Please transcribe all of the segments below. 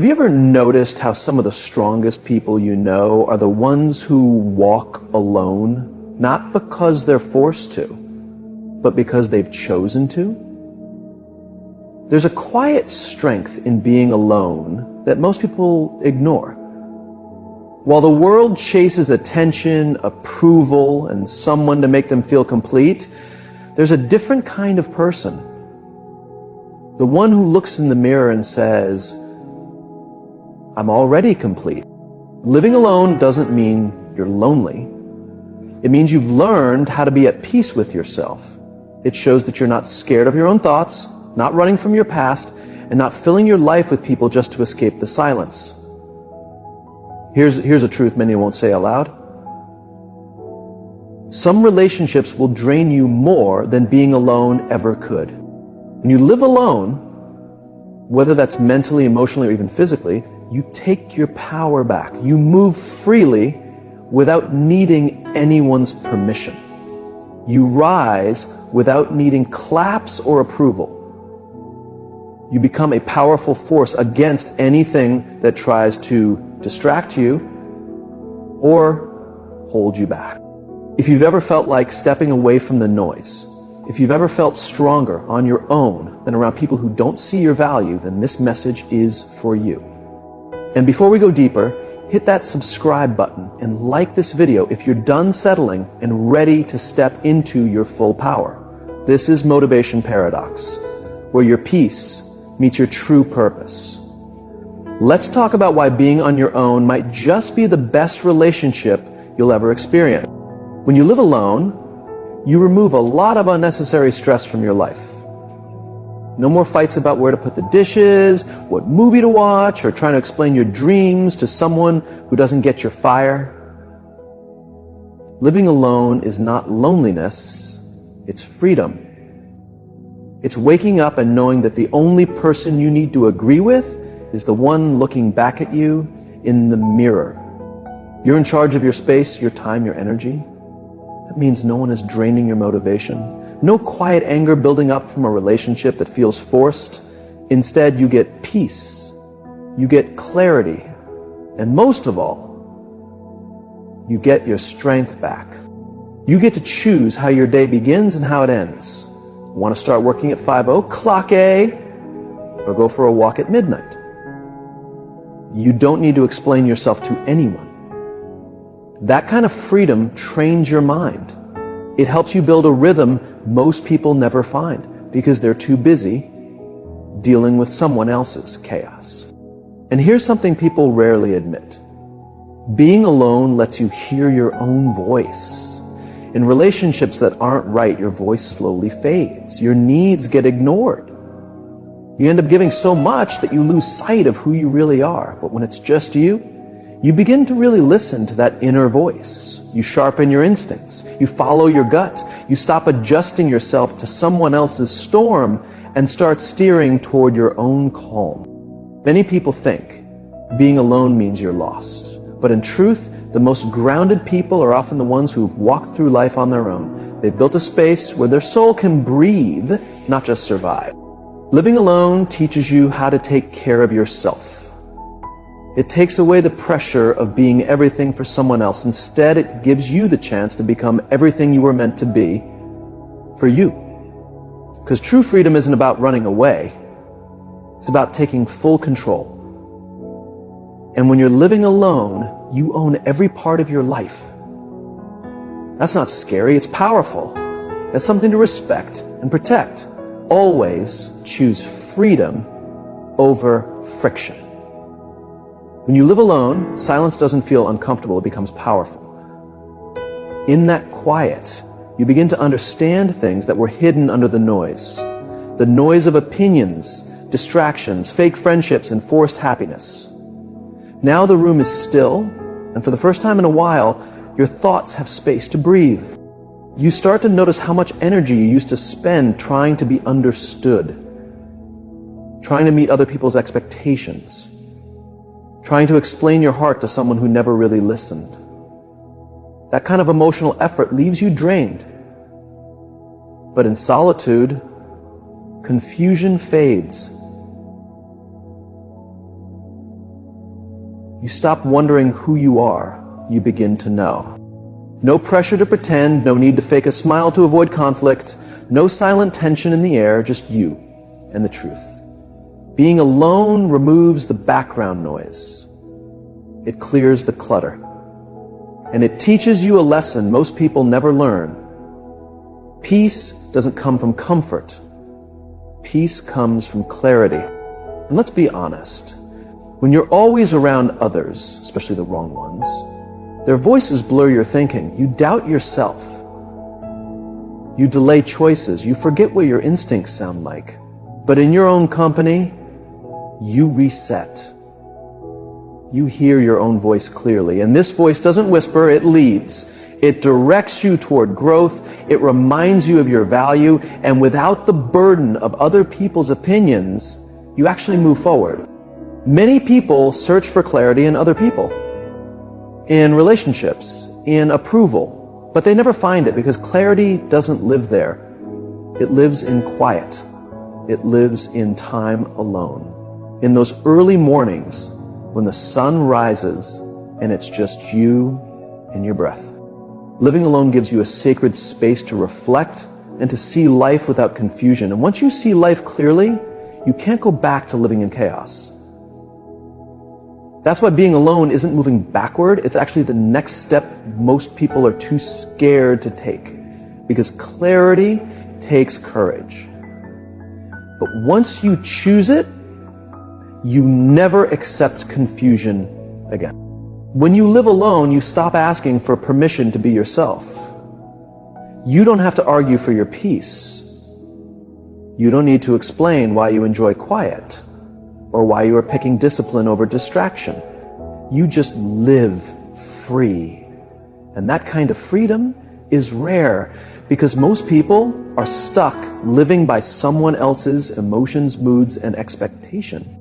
Have you ever noticed how some of the strongest people you know are the ones who walk alone, not because they're forced to, but because they've chosen to? There's a quiet strength in being alone that most people ignore. While the world chases attention, approval, and someone to make them feel complete, there's a different kind of person. The one who looks in the mirror and says, I'm already complete. Living alone doesn't mean you're lonely. It means you've learned how to be at peace with yourself. It shows that you're not scared of your own thoughts, not running from your past, and not filling your life with people just to escape the silence. Here's a truth many won't say aloud. Some relationships will drain you more than being alone ever could. When you live alone, whether that's mentally, emotionally, or even physically, you take your power back. You move freely without needing anyone's permission. You rise without needing claps or approval. You become a powerful force against anything that tries to distract you or hold you back. If you've ever felt like stepping away from the noise, if you've ever felt stronger on your own than around people who don't see your value, then this message is for you. And before we go deeper, hit that subscribe button and like this video if you're done settling and ready to step into your full power. This is Motivation Paradox, where your peace meets your true purpose. Let's talk about why being on your own might just be the best relationship you'll ever experience. When you live alone, you remove a lot of unnecessary stress from your life. No more fights about where to put the dishes, what movie to watch, or trying to explain your dreams to someone who doesn't get your fire. Living alone is not loneliness, it's freedom. It's waking up and knowing that the only person you need to agree with is the one looking back at you in the mirror. You're in charge of your space, your time, your energy. That means no one is draining your motivation. No quiet anger building up from a relationship that feels forced. Instead, you get peace. You get clarity. And most of all, you get your strength back. You get to choose how your day begins and how it ends. Want to start working at 5:00, clock A, or go for a walk at midnight. You don't need to explain yourself to anyone. That kind of freedom trains your mind. It helps you build a rhythm most people never find because they're too busy dealing with someone else's chaos. And here's something people rarely admit. Being alone lets you hear your own voice. In relationships that aren't right, your voice slowly fades. Your needs get ignored. You end up giving so much that you lose sight of who you really are. But when it's just you begin to really listen to that inner voice. You sharpen your instincts. You follow your gut. You stop adjusting yourself to someone else's storm and start steering toward your own calm. Many people think being alone means you're lost. But in truth, the most grounded people are often the ones who've walked through life on their own. They've built a space where their soul can breathe, not just survive. Living alone teaches you how to take care of yourself. It takes away the pressure of being everything for someone else. Instead, it gives you the chance to become everything you were meant to be for you. Because true freedom isn't about running away. It's about taking full control. And when you're living alone, you own every part of your life. That's not scary, it's powerful. That's something to respect and protect. Always choose freedom over friction. When you live alone, silence doesn't feel uncomfortable, it becomes powerful. In that quiet, you begin to understand things that were hidden under the noise. The noise of opinions, distractions, fake friendships, and forced happiness. Now the room is still, and for the first time in a while, your thoughts have space to breathe. You start to notice how much energy you used to spend trying to be understood, trying to meet other people's expectations, trying to explain your heart to someone who never really listened. That kind of emotional effort leaves you drained. But in solitude, confusion fades. You stop wondering who you are. You begin to know. No pressure to pretend, no need to fake a smile to avoid conflict, no silent tension in the air, just you and the truth. Being alone removes the background noise. It clears the clutter. And it teaches you a lesson most people never learn. Peace doesn't come from comfort. Peace comes from clarity. And let's be honest. When you're always around others, especially the wrong ones, their voices blur your thinking. You doubt yourself. You delay choices. You forget what your instincts sound like. But in your own company, you reset. You hear your own voice clearly. And this voice doesn't whisper, it leads. It directs you toward growth. It reminds you of your value. And without the burden of other people's opinions, you actually move forward. Many people search for clarity in other people, in relationships, in approval, but they never find it because clarity doesn't live there. It lives in quiet. It lives in time alone. In those early mornings when the sun rises and it's just you and your breath. Living alone gives you a sacred space to reflect and to see life without confusion. And once you see life clearly, you can't go back to living in chaos. That's why being alone isn't moving backward. It's actually the next step most people are too scared to take. Because clarity takes courage. But once you choose it, you never accept confusion again. When you live alone, you stop asking for permission to be yourself. You don't have to argue for your peace. You don't need to explain why you enjoy quiet, or why you are picking discipline over distraction. You just live free. And that kind of freedom is rare because most people are stuck living by someone else's emotions, moods, and expectation.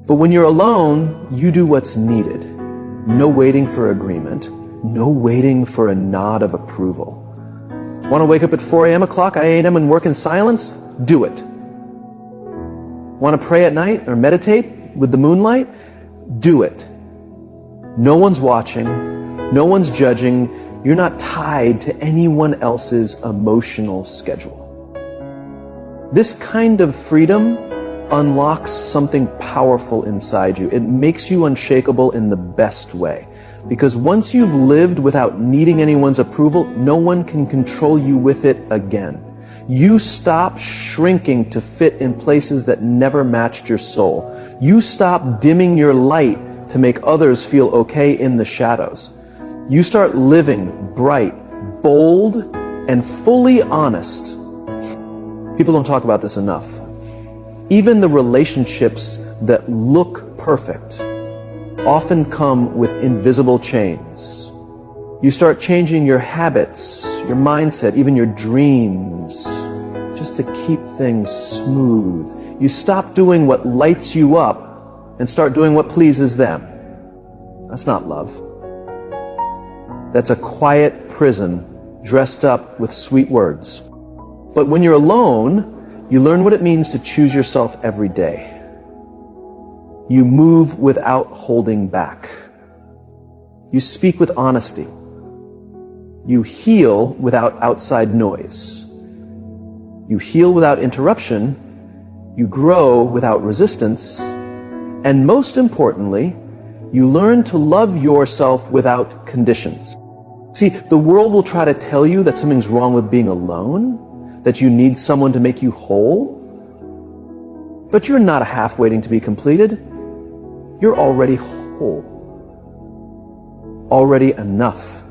But when you're alone, you do what's needed. No waiting for agreement. No waiting for a nod of approval. Want to wake up at 4 a.m. o'clock, 8 a.m. and work in silence? Do it. Want to pray at night or meditate with the moonlight? Do it. No one's watching. No one's judging. You're not tied to anyone else's emotional schedule. This kind of freedom unlocks something powerful inside you. It makes you unshakable in the best way. Because once you've lived without needing anyone's approval, no one can control you with it again. You stop shrinking to fit in places that never matched your soul. You stop dimming your light to make others feel okay in the shadows. You start living bright, bold, and fully honest. People don't talk about this enough. Even the relationships that look perfect often come with invisible chains. You start changing your habits, your mindset, even your dreams, just to keep things smooth. You stop doing what lights you up and start doing what pleases them. That's not love. That's a quiet prison dressed up with sweet words. But when you're alone, you learn what it means to choose yourself every day. You move without holding back. You speak with honesty. You heal without outside noise. You heal without interruption. You grow without resistance. And most importantly, you learn to love yourself without conditions. See, the world will try to tell you that something's wrong with being alone, that you need someone to make you whole. But you're not a half waiting to be completed. You're already whole. Already enough.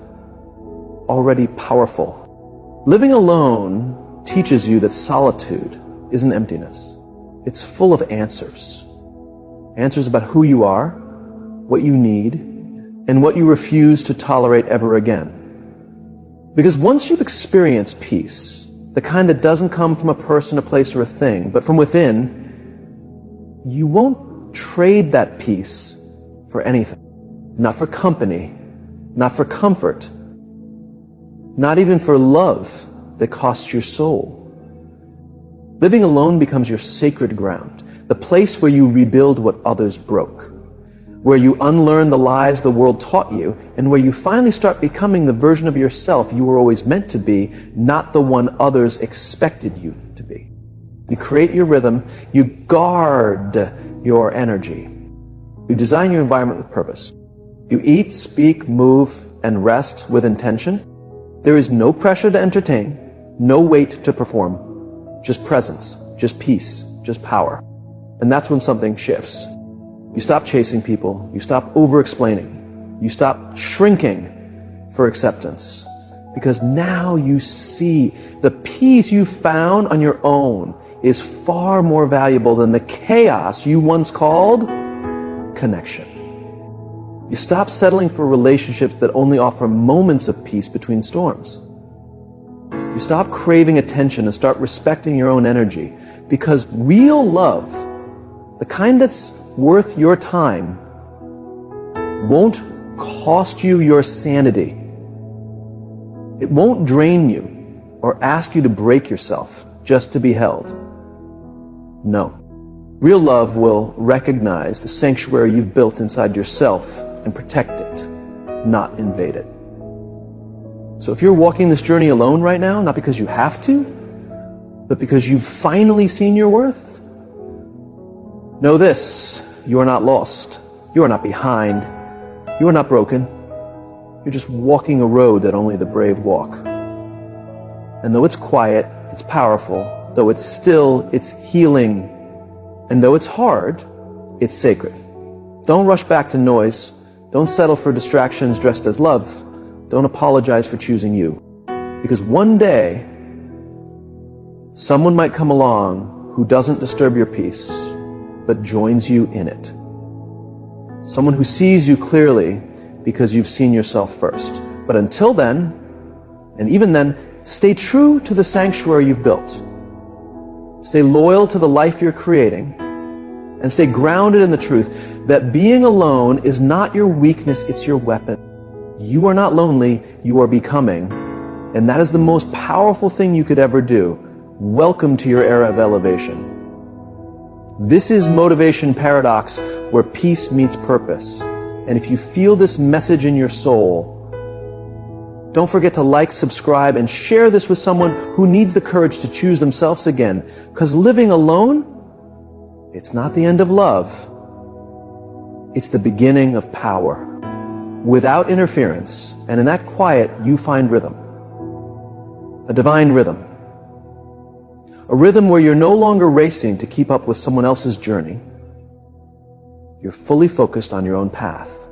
Already powerful. Living alone teaches you that solitude isn't emptiness. It's full of answers. Answers about who you are, what you need, and what you refuse to tolerate ever again. Because once you've experienced peace, the kind that doesn't come from a person, a place, or a thing, but from within, you won't trade that peace for anything. Not for company, not for comfort, not even for love that costs your soul. Living alone becomes your sacred ground, the place where you rebuild what others broke, where you unlearn the lies the world taught you, and where you finally start becoming the version of yourself you were always meant to be, not the one others expected you to be. You create your rhythm, you guard your energy. You design your environment with purpose. You eat, speak, move, and rest with intention. There is no pressure to entertain, no weight to perform, just presence, just peace, just power. And that's when something shifts. You stop chasing people, you stop over-explaining, you stop shrinking for acceptance. Because now you see the peace you found on your own is far more valuable than the chaos you once called connection. You stop settling for relationships that only offer moments of peace between storms. You stop craving attention and start respecting your own energy, because real love, the kind that's worth your time, won't cost you your sanity. It won't drain you or ask you to break yourself just to be held. No. Real love will recognize the sanctuary you've built inside yourself and protect it, not invade it. So if you're walking this journey alone right now, not because you have to, but because you've finally seen your worth, know this: you are not lost. You are not behind. You are not broken. You're just walking a road that only the brave walk. And though it's quiet, it's powerful. Though it's still, it's healing. And though it's hard, it's sacred. Don't rush back to noise. Don't settle for distractions dressed as love. Don't apologize for choosing you. Because one day, someone might come along who doesn't disturb your peace, but joins you in it. Someone who sees you clearly because you've seen yourself first. But until then, and even then, stay true to the sanctuary you've built. Stay loyal to the life you're creating, and stay grounded in the truth that being alone is not your weakness, it's your weapon. You are not lonely, you are becoming, and that is the most powerful thing you could ever do. Welcome to your era of elevation. This is Motivation Paradox, where peace meets purpose. And if you feel this message in your soul, don't forget to like, subscribe, and share this with someone who needs the courage to choose themselves again. Because living alone, it's not the end of love. It's the beginning of power. Without interference, and in that quiet, you find rhythm. A divine rhythm. A rhythm where you're no longer racing to keep up with someone else's journey. You're fully focused on your own path.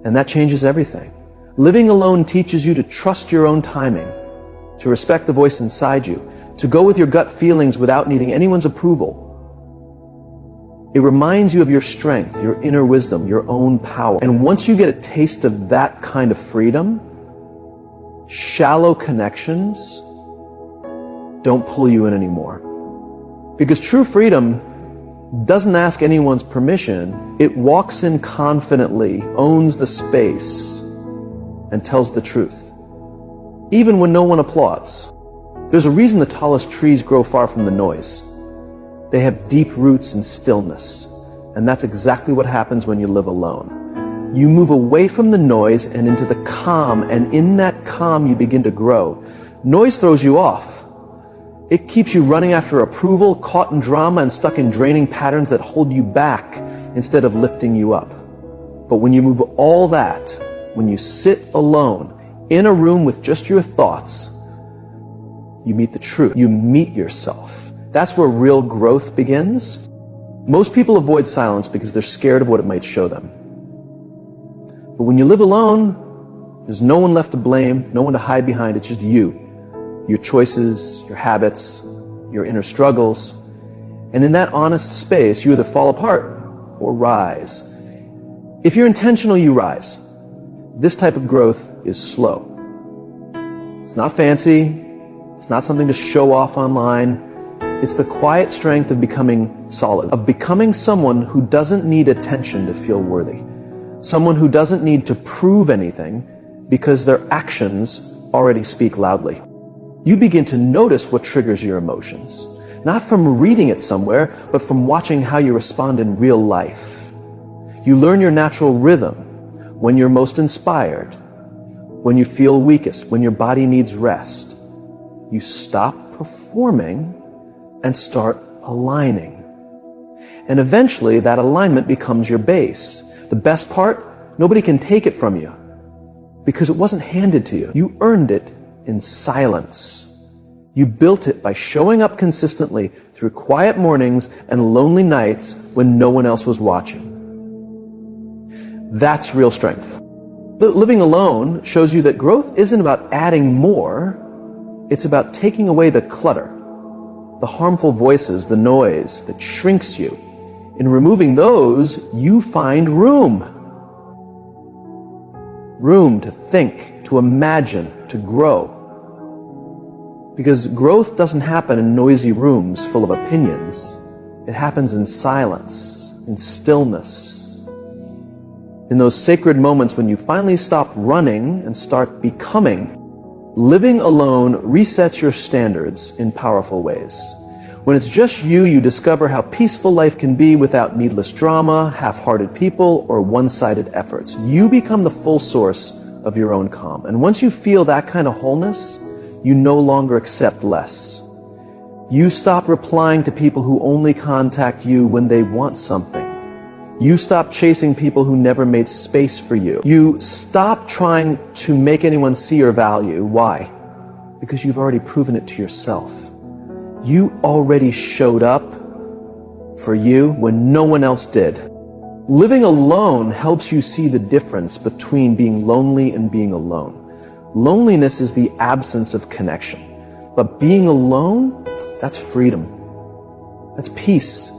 And that changes everything. Living alone teaches you to trust your own timing, to respect the voice inside you, to go with your gut feelings without needing anyone's approval. It reminds you of your strength, your inner wisdom, your own power. And once you get a taste of that kind of freedom, shallow connections don't pull you in anymore. Because true freedom doesn't ask anyone's permission. It walks in confidently, owns the space, and tells the truth, even when no one applauds. There's a reason the tallest trees grow far from the noise. They have deep roots in stillness, and that's exactly what happens when you live alone. You move away from the noise and into the calm, and in that calm you begin to grow. Noise throws you off. It keeps you running after approval, caught in drama, and stuck in draining patterns that hold you back instead of lifting you up. But when you move all that, when you sit alone in a room with just your thoughts, you meet the truth. You meet yourself. That's where real growth begins. Most people avoid silence because they're scared of what it might show them. But when you live alone, there's no one left to blame, no one to hide behind. It's just you, your choices, your habits, your inner struggles. And in that honest space, you either fall apart or rise. If you're intentional, you rise. This type of growth is slow. It's not fancy. It's not something to show off online. It's the quiet strength of becoming solid, of becoming someone who doesn't need attention to feel worthy. Someone who doesn't need to prove anything because their actions already speak loudly. You begin to notice what triggers your emotions, not from reading it somewhere, but from watching how you respond in real life. You learn your natural rhythm, when you're most inspired, when you feel weakest, when your body needs rest. You stop performing and start aligning. And eventually that alignment becomes your base. The best part, nobody can take it from you because it wasn't handed to you. You earned it in silence. You built it by showing up consistently through quiet mornings and lonely nights when no one else was watching. That's real strength. Living alone shows you that growth isn't about adding more. It's about taking away the clutter, the harmful voices, the noise that shrinks you. In removing those, you find room. Room to think, to imagine, to grow. Because growth doesn't happen in noisy rooms full of opinions. It happens in silence, in stillness. In those sacred moments when you finally stop running and start becoming. Living alone resets your standards in powerful ways. When it's just you, you discover how peaceful life can be without needless drama, half-hearted people, or one-sided efforts. You become the full source of your own calm. And once you feel that kind of wholeness, you no longer accept less. You stop replying to people who only contact you when they want something. You stop chasing people who never made space for you. You stop trying to make anyone see your value. Why? Because you've already proven it to yourself. You already showed up for you when no one else did. Living alone helps you see the difference between being lonely and being alone. Loneliness is the absence of connection. But being alone, that's freedom. That's peace.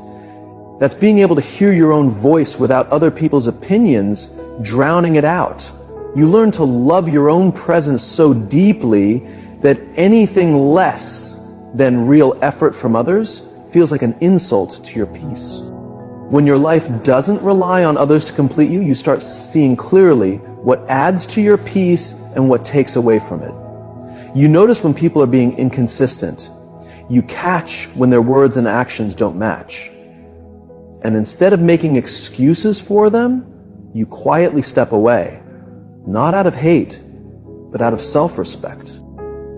That's being able to hear your own voice without other people's opinions drowning it out. You learn to love your own presence so deeply that anything less than real effort from others feels like an insult to your peace. When your life doesn't rely on others to complete you, you start seeing clearly what adds to your peace and what takes away from it. You notice when people are being inconsistent. You catch when their words and actions don't match. And instead of making excuses for them, you quietly step away, not out of hate, but out of self-respect.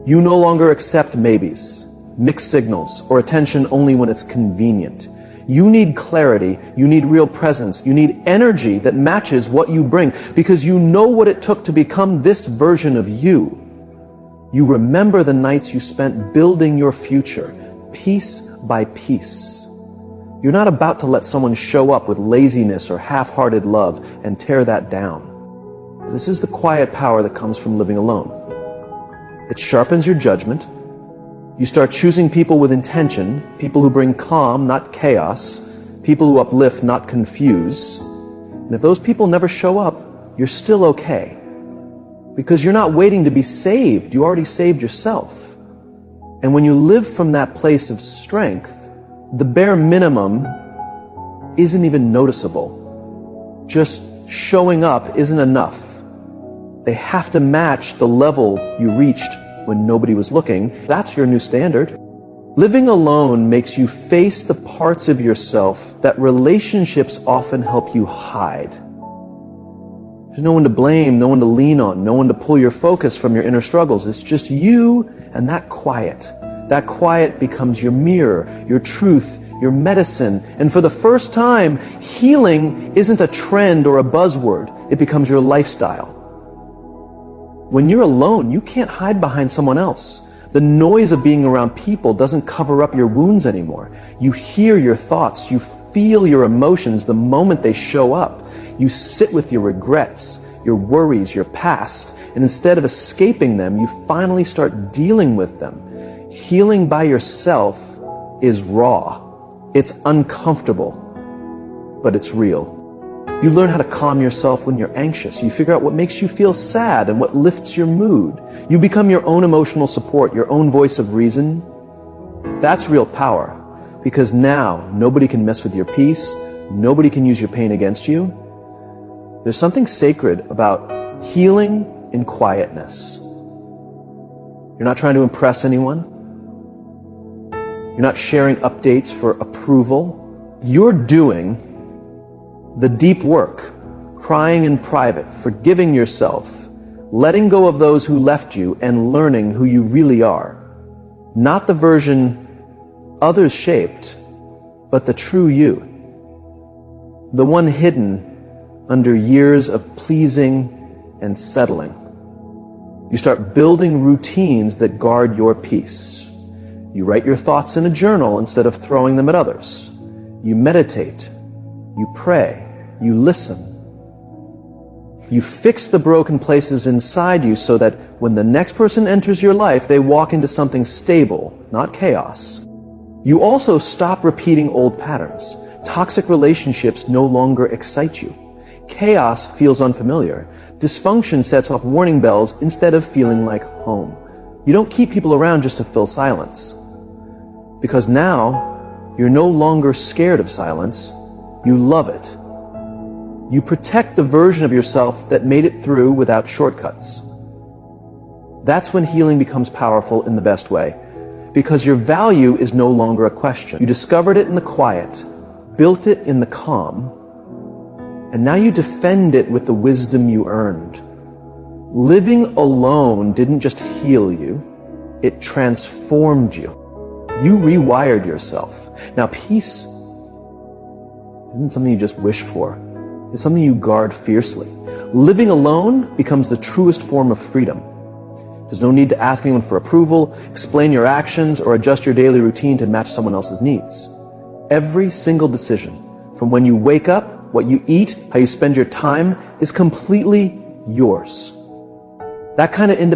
You no longer accept maybes, mixed signals, or attention only when it's convenient. You need clarity, you need real presence, you need energy that matches what you bring, because you know what it took to become this version of you. You remember the nights you spent building your future, piece by piece. You're not about to let someone show up with laziness or half-hearted love and tear that down. This is the quiet power that comes from living alone. It sharpens your judgment. You start choosing people with intention, people who bring calm, not chaos, people who uplift, not confuse. And if those people never show up, you're still okay. Because you're not waiting to be saved. You already saved yourself. And when you live from that place of strength, the bare minimum isn't even noticeable. Just showing up isn't enough. They have to match the level you reached when nobody was looking. That's your new standard. Living alone makes you face the parts of yourself that relationships often help you hide. There's no one to blame, no one to lean on, no one to pull your focus from your inner struggles. It's just you and that quiet. That quiet becomes your mirror, your truth, your medicine. And for the first time, healing isn't a trend or a buzzword. It becomes your lifestyle. When you're alone, you can't hide behind someone else. The noise of being around people doesn't cover up your wounds anymore. You hear your thoughts, you feel your emotions the moment they show up. You sit with your regrets, your worries, your past, and instead of escaping them, you finally start dealing with them. Healing by yourself is raw. It's uncomfortable, but it's real. You learn how to calm yourself when you're anxious. You figure out what makes you feel sad and what lifts your mood. You become your own emotional support, your own voice of reason. That's real power, because now nobody can mess with your peace. Nobody can use your pain against you. There's something sacred about healing in quietness. You're not trying to impress anyone. You're not sharing updates for approval. You're doing The deep work, crying in private, forgiving yourself, letting go of those who left you, and learning who you really are. Not the version others shaped, but the true you. The one hidden under years of pleasing and settling. You start building routines that guard your peace. You write your thoughts in a journal instead of throwing them at others. You meditate. You pray. You listen. You fix the broken places inside you so that when the next person enters your life, they walk into something stable, not chaos. You also stop repeating old patterns. Toxic relationships no longer excite you. Chaos feels unfamiliar. Dysfunction sets off warning bells instead of feeling like home. You don't keep people around just to fill silence. Because now, you're no longer scared of silence. You love it. You protect the version of yourself that made it through without shortcuts. That's when healing becomes powerful in the best way. Because your value is no longer a question. You discovered it in the quiet, built it in the calm, and now you defend it with the wisdom you earned. Living alone didn't just heal you, it transformed you. You rewired yourself. Now, peace isn't something you just wish for. It's something you guard fiercely. Living alone becomes the truest form of freedom. There's no need to ask anyone for approval, explain your actions, or adjust your daily routine to match someone else's needs. Every single decision, from when you wake up, what you eat, how you spend your time, is completely yours. That kind of independence